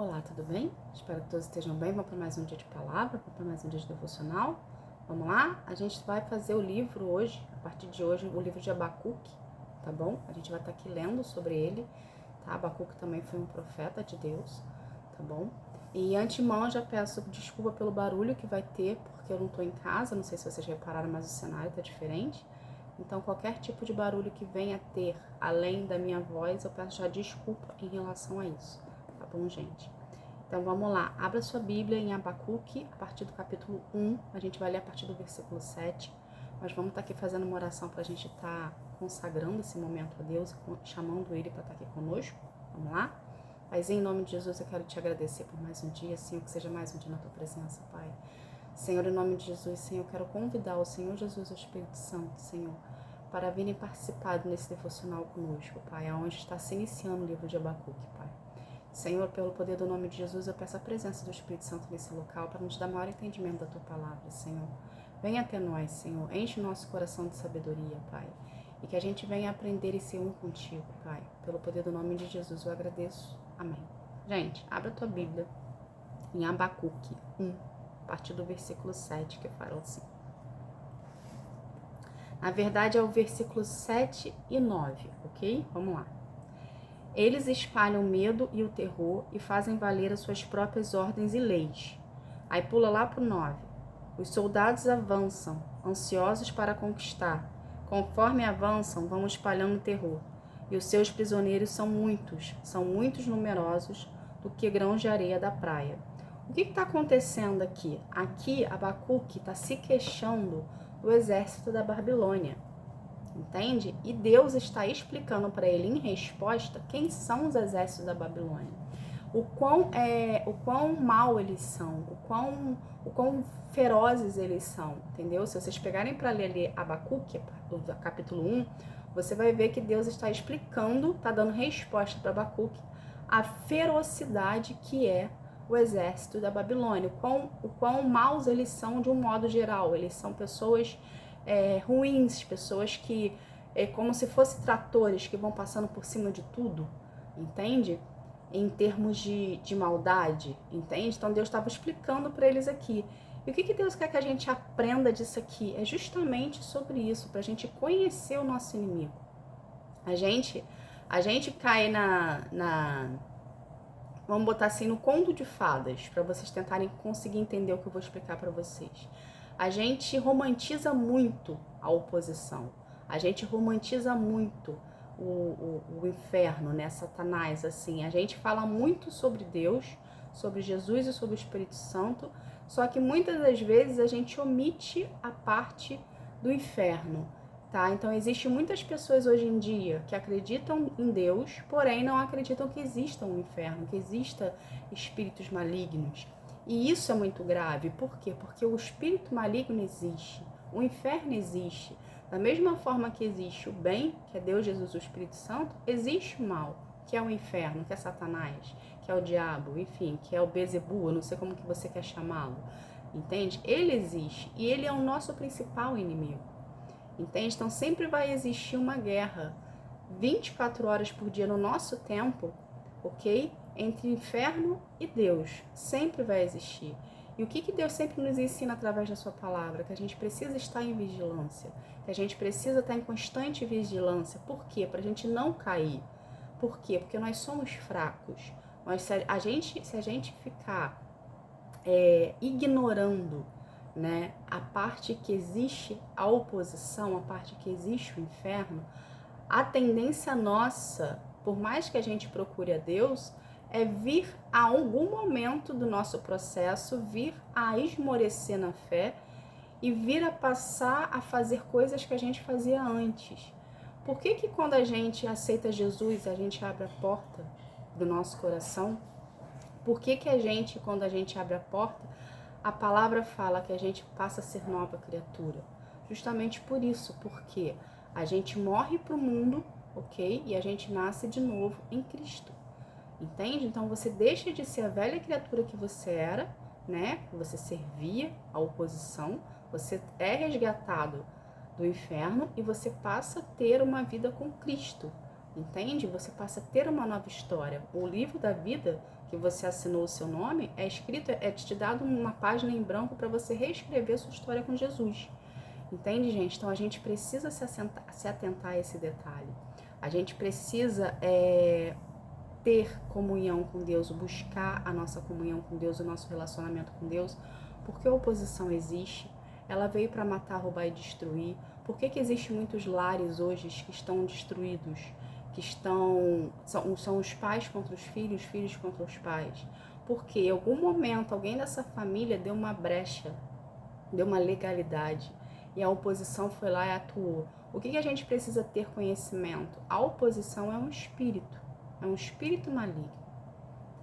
Olá, tudo bem? Espero que todos estejam bem. Vamos para mais um dia de palavra, vamos para mais um dia de devocional. Vamos lá? A gente vai fazer o livro hoje, a partir de hoje, o livro de Abacuque, tá bom? A gente vai estar aqui lendo sobre ele, tá? Abacuque também foi um profeta de Deus, tá bom? E antemão já peço desculpa pelo barulho que vai ter, porque eu não tô em casa, não sei se vocês repararam, mas o cenário tá diferente. Então, qualquer tipo de barulho que venha a ter, além da minha voz, eu peço já desculpa em relação a isso. Tá bom, gente? Então vamos lá, abra sua Bíblia em Abacuque, a partir do capítulo 1, a gente vai ler a partir do versículo 7, mas vamos estar aqui fazendo uma oração para a gente estar consagrando esse momento a Deus, chamando Ele para estar aqui conosco, vamos lá? Mas em nome de Jesus eu quero te agradecer por mais um dia, Senhor, que seja mais um dia na Tua presença, Pai. Senhor, em nome de Jesus, Senhor, eu quero convidar o Senhor Jesus, o Espírito Santo, Senhor, para virem participar nesse devocional conosco, Pai, aonde está se iniciando o livro de Abacuque, Pai. Senhor, pelo poder do nome de Jesus, eu peço a presença do Espírito Santo nesse local para nos dar maior entendimento da Tua palavra, Senhor. Venha até nós, Senhor, enche o nosso coração de sabedoria, Pai, e que a gente venha aprender e ser um contigo, Pai. Pelo poder do nome de Jesus, eu agradeço. Amém. Gente, abra a tua Bíblia em Abacuque 1, a partir do versículo 7, que fala assim. Na verdade, é o versículo 7 e 9, ok? Vamos lá. Eles espalham o medo e o terror e fazem valer as suas próprias ordens e leis. Aí pula lá pro 9. Os soldados avançam, ansiosos para conquistar. Conforme avançam, vão espalhando o terror. E os seus prisioneiros são muitos numerosos do que grãos de areia da praia. O que está acontecendo aqui? Aqui, Abacuque está se queixando do exército da Babilônia. Entende? E Deus está explicando para ele em resposta quem são os exércitos da Babilônia. O quão mal eles são, o quão ferozes eles são, entendeu? Se vocês pegarem para ler Abacuque, do capítulo 1, você vai ver que Deus está explicando, está dando resposta para Abacuque, a ferocidade que é o exército da Babilônia, o quão maus eles são de um modo geral. Eles são pessoas ruins, pessoas que é como se fossem tratores que vão passando por cima de tudo, entende? Em termos de maldade, entende? Então Deus estava explicando para eles aqui. E o que Deus quer que a gente aprenda disso aqui? É justamente sobre isso, para a gente conhecer o nosso inimigo. A gente cai vamos botar assim, no conto de fadas, para vocês tentarem conseguir entender o que eu vou explicar para vocês. A gente romantiza muito a oposição. A gente romantiza muito o inferno, né? Satanás, assim. A gente fala muito sobre Deus, sobre Jesus e sobre o Espírito Santo, só que muitas das vezes a gente omite a parte do inferno, tá? Então, existem muitas pessoas hoje em dia que acreditam em Deus, porém não acreditam que exista um inferno, que exista espíritos malignos. E isso é muito grave. Por quê? Porque o espírito maligno existe, o inferno existe. Da mesma forma que existe o bem, que é Deus, Jesus, o Espírito Santo, existe o mal, que é o inferno, que é Satanás, que é o diabo, enfim, que é o Bezebu, eu não sei como que você quer chamá-lo, entende? Ele existe e ele é o nosso principal inimigo, entende? Então sempre vai existir uma guerra 24 horas por dia no nosso tempo, ok? Entre inferno e Deus, sempre vai existir. E o que Deus sempre nos ensina através da sua palavra? Que a gente precisa estar em vigilância, que a gente precisa estar em constante vigilância. Por quê? Para a gente não cair. Por quê? Porque nós somos fracos. Mas se a gente ficar ignorando, né, a parte que existe a oposição, a parte que existe o inferno, a tendência nossa, por mais que a gente procure a Deus, é vir a algum momento do nosso processo, vir a esmorecer na fé e vir a passar a fazer coisas que a gente fazia antes. Por que quando a gente aceita Jesus, a gente abre a porta do nosso coração? Por que a gente, quando a gente abre a porta, a palavra fala que a gente passa a ser nova criatura? Justamente por isso, porque a gente morre para o mundo, ok? E a gente nasce de novo em Cristo. Entende? Então você deixa de ser a velha criatura que você era, né? Que você servia à oposição, você é resgatado do inferno e você passa a ter uma vida com Cristo, entende? Você passa a ter uma nova história. O livro da vida que você assinou o seu nome é escrito, é te dado uma página em branco para você reescrever sua história com Jesus. Entende, gente? Então a gente precisa se atentar a esse detalhe. A gente precisa ter comunhão com Deus, buscar a nossa comunhão com Deus, o nosso relacionamento com Deus, porque a oposição existe, ela veio para matar, roubar e destruir. Por que existem muitos lares hoje que estão destruídos, são os pais contra os filhos contra os pais? Porque em algum momento alguém dessa família deu uma brecha, deu uma legalidade, e a oposição foi lá e atuou. O que a gente precisa ter conhecimento? A oposição é um espírito maligno,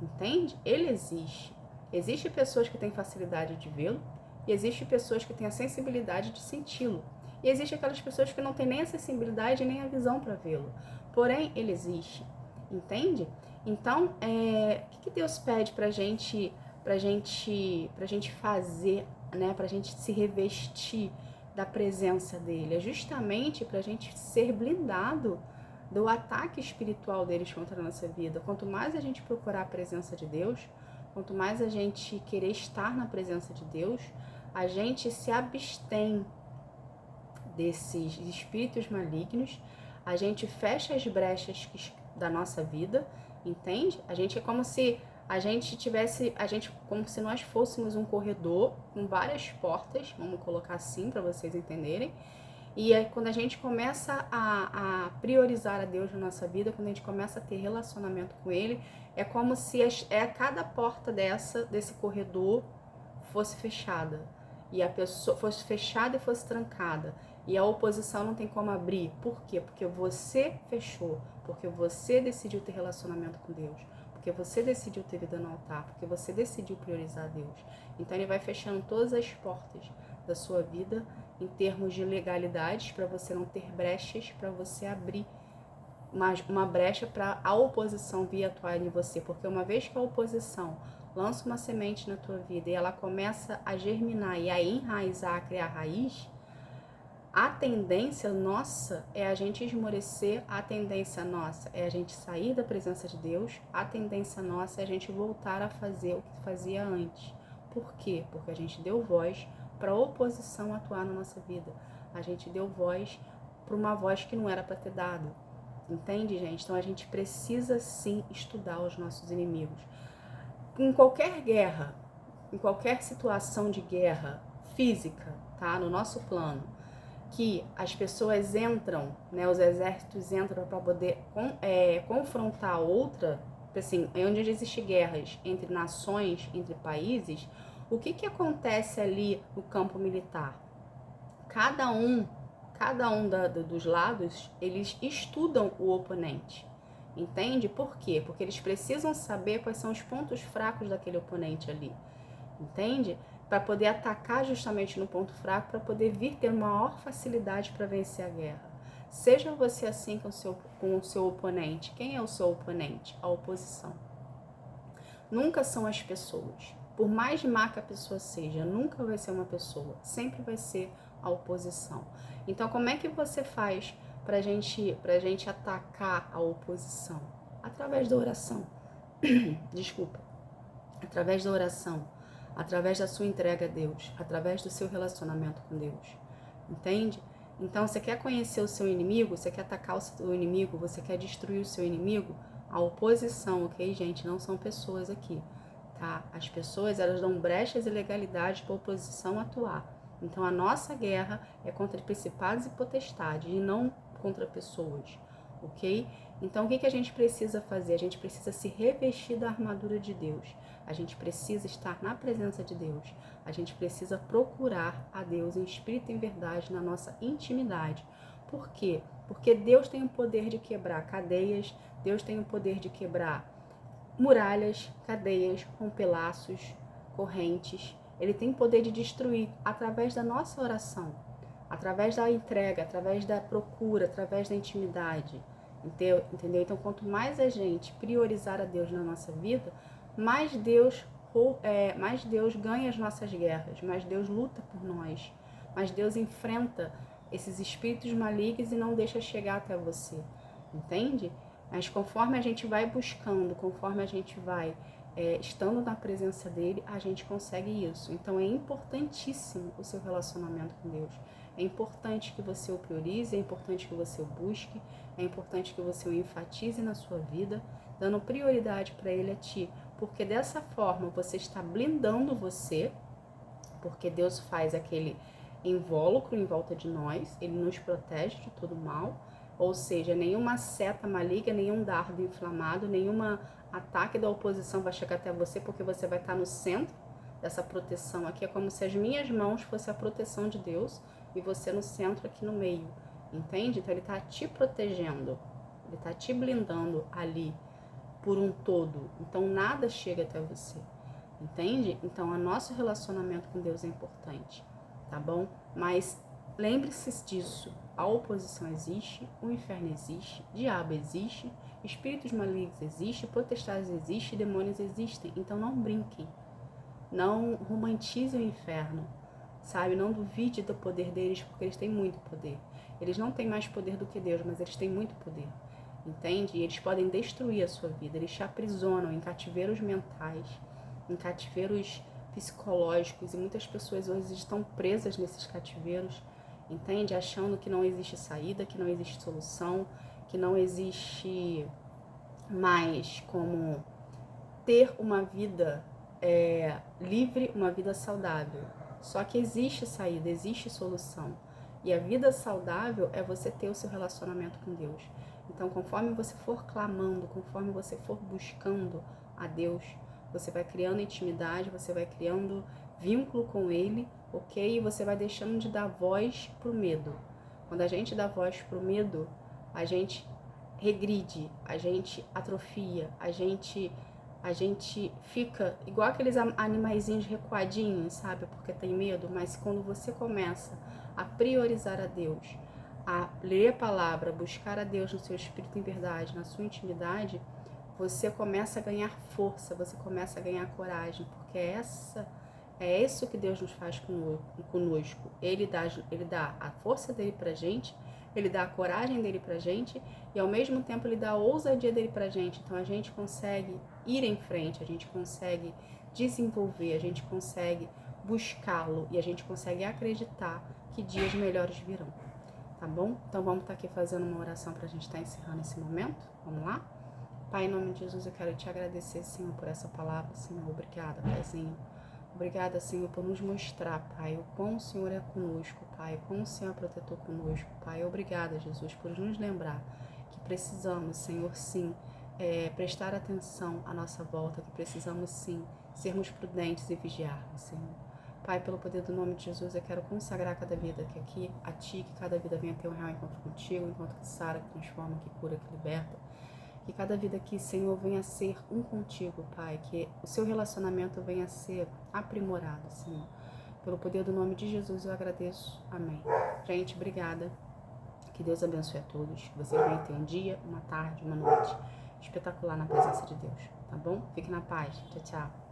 entende? Ele existe. Existem pessoas que têm facilidade de vê-lo, e existem pessoas que têm a sensibilidade de senti-lo. E existem aquelas pessoas que não têm nem a sensibilidade nem a visão para vê-lo. Porém, ele existe, entende? Então, o que Deus pede pra gente fazer, né? Pra gente se revestir da presença dele? É justamente pra gente ser blindado do ataque espiritual deles contra a nossa vida. Quanto mais a gente procurar a presença de Deus, quanto mais a gente querer estar na presença de Deus, a gente se abstém desses espíritos malignos, a gente fecha as brechas da nossa vida, entende? A gente é como se como se nós fôssemos um corredor com várias portas, vamos colocar assim para vocês entenderem. E aí, quando a gente começa a priorizar a Deus na nossa vida, quando a gente começa a ter relacionamento com Ele, é como se cada porta desse corredor fosse fechada. E a pessoa fosse fechada e fosse trancada. E a oposição não tem como abrir. Por quê? Porque você fechou. Porque você decidiu ter relacionamento com Deus. Porque você decidiu ter vida no altar. Porque você decidiu priorizar Deus. Então ele vai fechando todas as portas da sua vida em termos de legalidades, para você não ter brechas, para você abrir uma brecha para a oposição vir atuar em você. Porque uma vez que a oposição lança uma semente na tua vida e ela começa a germinar e a enraizar, a criar raiz, a tendência nossa é a gente esmorecer, a tendência nossa é a gente sair da presença de Deus, a tendência nossa é a gente voltar a fazer o que fazia antes. Por quê? Porque a gente deu voz para a oposição atuar na nossa vida. A gente deu voz para uma voz que não era para ter dado. Entende, gente? Então a gente precisa sim estudar os nossos inimigos. Em qualquer guerra, em qualquer situação de guerra física, tá? No nosso plano, que as pessoas entram, né? Os exércitos entram para poder confrontar outra, assim, onde existem guerras entre nações, entre países, o que acontece ali no campo militar? Cada um dos lados, eles estudam o oponente. Entende? Por quê? Porque eles precisam saber quais são os pontos fracos daquele oponente ali. Entende? Para poder atacar justamente no ponto fraco, para poder vir ter maior facilidade para vencer a guerra. Seja você assim com o seu oponente. Quem é o seu oponente? A oposição. Nunca são as pessoas. Por mais má que a pessoa seja, nunca vai ser uma pessoa. Sempre vai ser a oposição. Então, como é que você faz pra gente atacar a oposição? Através da oração. Desculpa. Através da oração. Através da sua entrega a Deus. Através do seu relacionamento com Deus. Entende? Então, você quer conhecer o seu inimigo? Você quer atacar o seu inimigo? Você quer destruir o seu inimigo? A oposição, ok, gente? Não são pessoas aqui, tá? As pessoas, elas dão brechas e legalidade para a oposição atuar. Então, a nossa guerra é contra principados e potestades, e não contra pessoas, ok? Então, o que a gente precisa fazer? A gente precisa se revestir da armadura de Deus. A gente precisa estar na presença de Deus. A gente precisa procurar a Deus em espírito e em verdade, na nossa intimidade. Por quê? Porque Deus tem o poder de quebrar cadeias, Deus tem o poder de quebrar muralhas, cadeias, romper laços, correntes. Ele tem o poder de destruir através da nossa oração, através da entrega, através da procura, através da intimidade. Entendeu? Então, quanto mais a gente priorizar a Deus na nossa vida, mais Deus ganha as nossas guerras, mais Deus luta por nós, mais Deus enfrenta esses espíritos malignos e não deixa chegar até você. entende? Mas conforme a gente vai buscando, conforme a gente vai estando na presença dele, a gente consegue isso. Então é importantíssimo o seu relacionamento com Deus. É importante que você o priorize, é importante que você o busque, é importante que você o enfatize na sua vida, dando prioridade para ele a ti. Porque dessa forma você está blindando você, porque Deus faz aquele invólucro em volta de nós, ele nos protege de todo mal, ou seja, nenhuma seta maligna, nenhum dardo inflamado, nenhuma ataque da oposição vai chegar até você, porque você vai estar no centro dessa proteção aqui. É como se as minhas mãos fossem a proteção de Deus e você no centro aqui no meio, entende? Então ele está te protegendo, ele está te blindando ali por um todo, então nada chega até você, entende? Então o nosso relacionamento com Deus é importante, tá bom? Mas lembre-se disso, a oposição existe, o inferno existe, diabo existe, espíritos malignos existem, potestades existem, demônios existem. Então não brinquem, não romantize o inferno, sabe? Não duvide do poder deles, porque eles têm muito poder. Eles não têm mais poder do que Deus, mas eles têm muito poder, entende? E eles podem destruir a sua vida, eles te aprisionam em cativeiros mentais, em cativeiros psicológicos, e muitas pessoas hoje estão presas nesses cativeiros, entende? Achando que não existe saída, que não existe solução, que não existe mais como ter uma vida livre, uma vida saudável. Só que existe saída, existe solução. E a vida saudável é você ter o seu relacionamento com Deus. Então, conforme você for clamando, conforme você for buscando a Deus, você vai criando intimidade, você vai criando vínculo com Ele, ok? E você vai deixando de dar voz pro medo. Quando a gente dá voz pro medo, a gente regride, a gente atrofia, a gente fica igual aqueles animaizinhos recuadinhos, sabe? Porque tem medo, mas quando você começa a priorizar a Deus, a ler a palavra, buscar a Deus no seu espírito em verdade, na sua intimidade, você começa a ganhar força, você começa a ganhar coragem, porque é isso que Deus nos faz conosco. Ele dá a força dele pra gente, ele dá a coragem dele pra gente e ao mesmo tempo ele dá a ousadia dele pra gente. Então a gente consegue ir em frente, a gente consegue desenvolver, a gente consegue buscá-lo e a gente consegue acreditar que dias melhores virão, tá bom? Então vamos estar aqui fazendo uma oração pra gente estar encerrando esse momento, vamos lá? Pai, em nome de Jesus, eu quero te agradecer, Senhor, por essa palavra, Senhor. Obrigada, Paizinho. Obrigada, Senhor, por nos mostrar, Pai, o quão o Senhor é conosco, Pai, o quão o Senhor é protetor conosco, Pai. Obrigada, Jesus, por nos lembrar que precisamos, Senhor, sim, prestar atenção à nossa volta, que precisamos, sim, sermos prudentes e vigiarmos, Senhor. Pai, pelo poder do nome de Jesus, eu quero consagrar cada vida que aqui a Ti, que cada vida venha ter um real encontro contigo, um encontro que sara, que transforma, que cura, que liberta. Que cada vida aqui, Senhor, venha a ser um contigo, Pai. Que o seu relacionamento venha a ser aprimorado, Senhor. Pelo poder do nome de Jesus eu agradeço. Amém. Gente, obrigada. Que Deus abençoe a todos. Que vocês venham ter um dia, uma tarde, uma noite espetacular na presença de Deus, tá bom? Fique na paz. Tchau, tchau.